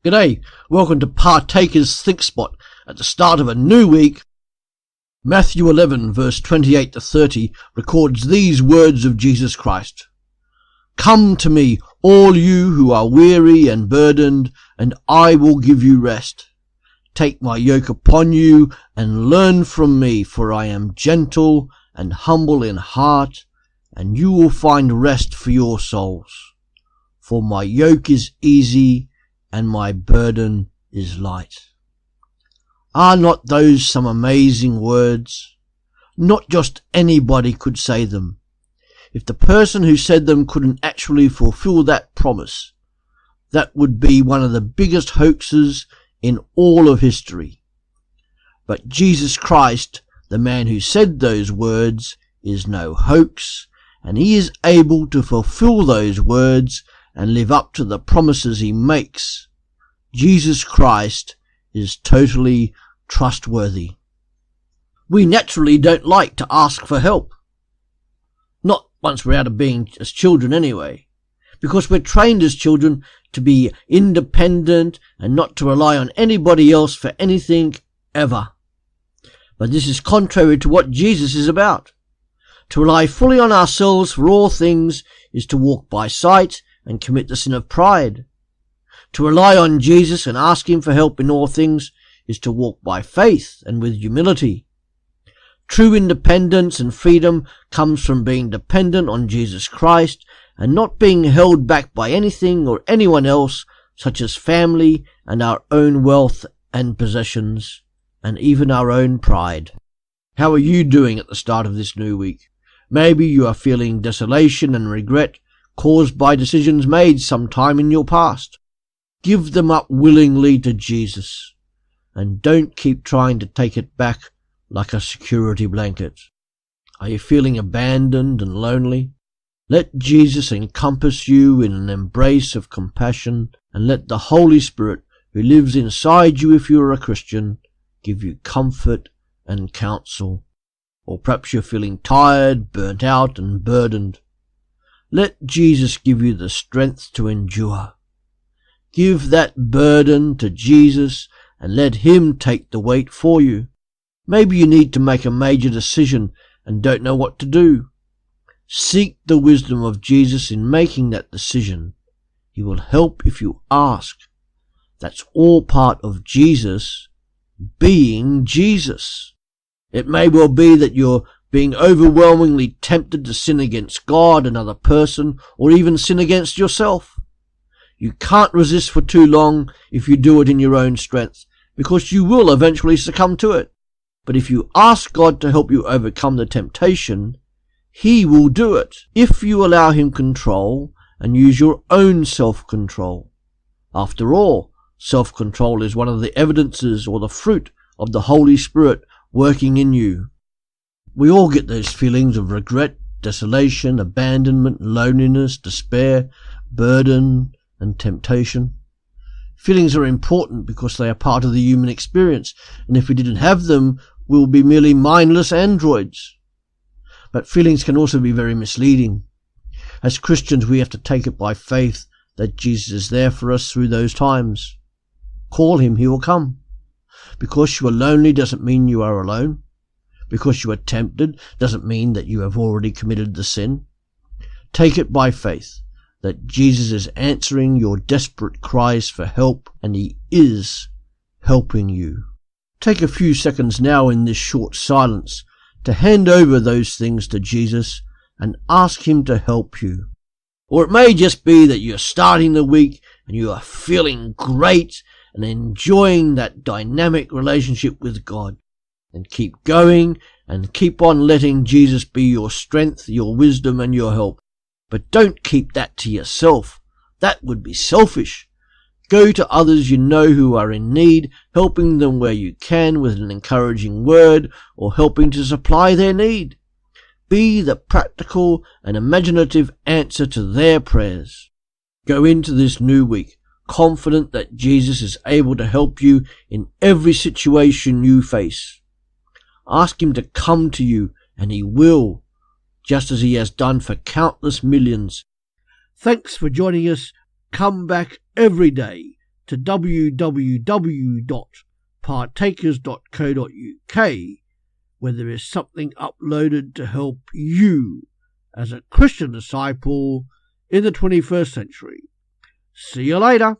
G'day, welcome to Partakers Think Spot at the start of a new week. Matthew 11 verse 28 to 30 records these words of Jesus Christ. Come to me, all you who are weary and burdened, and I will give you rest. Take my yoke upon you and learn from me, for I am gentle and humble in heart, and you will find rest for your souls. For my yoke is easy and my burden is light. Are not those some amazing words? Not just anybody could say them. If the person who said them couldn't actually fulfill that promise, that would be one of the biggest hoaxes in all of history. But Jesus Christ, the man who said those words, is no hoax, and he is able to fulfill those words and live up to the promises he makes. Jesus Christ is totally trustworthy. We naturally don't like to ask for help. Not once we're out of being as children anyway, because we're trained as children to be independent and not to rely on anybody else for anything ever. But this is contrary to what Jesus is about. To rely fully on ourselves for all things is to walk by sight and commit the sin of pride. To rely on Jesus and ask him for help in all things is to walk by faith and with humility. True independence and freedom comes from being dependent on Jesus Christ and not being held back by anything or anyone else, such as family and our own wealth and possessions, and even our own pride. How are you doing at the start of this new week? Maybe you are feeling desolation and regret caused by decisions made sometime in your past. Give them up willingly to Jesus, and don't keep trying to take it back like a security blanket. Are you feeling abandoned and lonely? Let Jesus encompass you in an embrace of compassion, and let the Holy Spirit, who lives inside you if you are a Christian, give you comfort and counsel. Or perhaps you're feeling tired, burnt out and burdened. Let Jesus give you the strength to endure. Give that burden to Jesus and let him take the weight for you. Maybe you need to make a major decision and don't know what to do. Seek the wisdom of Jesus in making that decision. He will help if you ask. That's all part of Jesus being Jesus. It may well be that you're being overwhelmingly tempted to sin against God, another person, or even sin against yourself. You can't resist for too long if you do it in your own strength, because you will eventually succumb to it. But if you ask God to help you overcome the temptation, he will do it, if you allow him control and use your own self-control. After all, self-control is one of the evidences or the fruit of the Holy Spirit working in you. We all get those feelings of regret, desolation, abandonment, loneliness, despair, burden, and temptation. Feelings are important because they are part of the human experience, and if we didn't have them, we would be merely mindless androids. But feelings can also be very misleading. As Christians, we have to take it by faith that Jesus is there for us through those times. Call him, he will come. Because you are lonely doesn't mean you are alone. Because you are tempted doesn't mean that you have already committed the sin. Take it by faith that Jesus is answering your desperate cries for help, and he is helping you. Take a few seconds now in this short silence to hand over those things to Jesus and ask him to help you. Or it may just be that you're starting the week and you are feeling great and enjoying that dynamic relationship with God. And keep going and keep on letting Jesus be your strength, your wisdom and your help. But don't keep that to yourself. That would be selfish. Go to others you know who are in need, helping them where you can with an encouraging word or helping to supply their need. Be the practical and imaginative answer to their prayers. Go into this new week confident that Jesus is able to help you in every situation you face. Ask him to come to you, and he will, just as he has done for countless millions. Thanks for joining us. Come back every day to www.partakers.co.uk, where there is something uploaded to help you as a Christian disciple in the 21st century. See you later.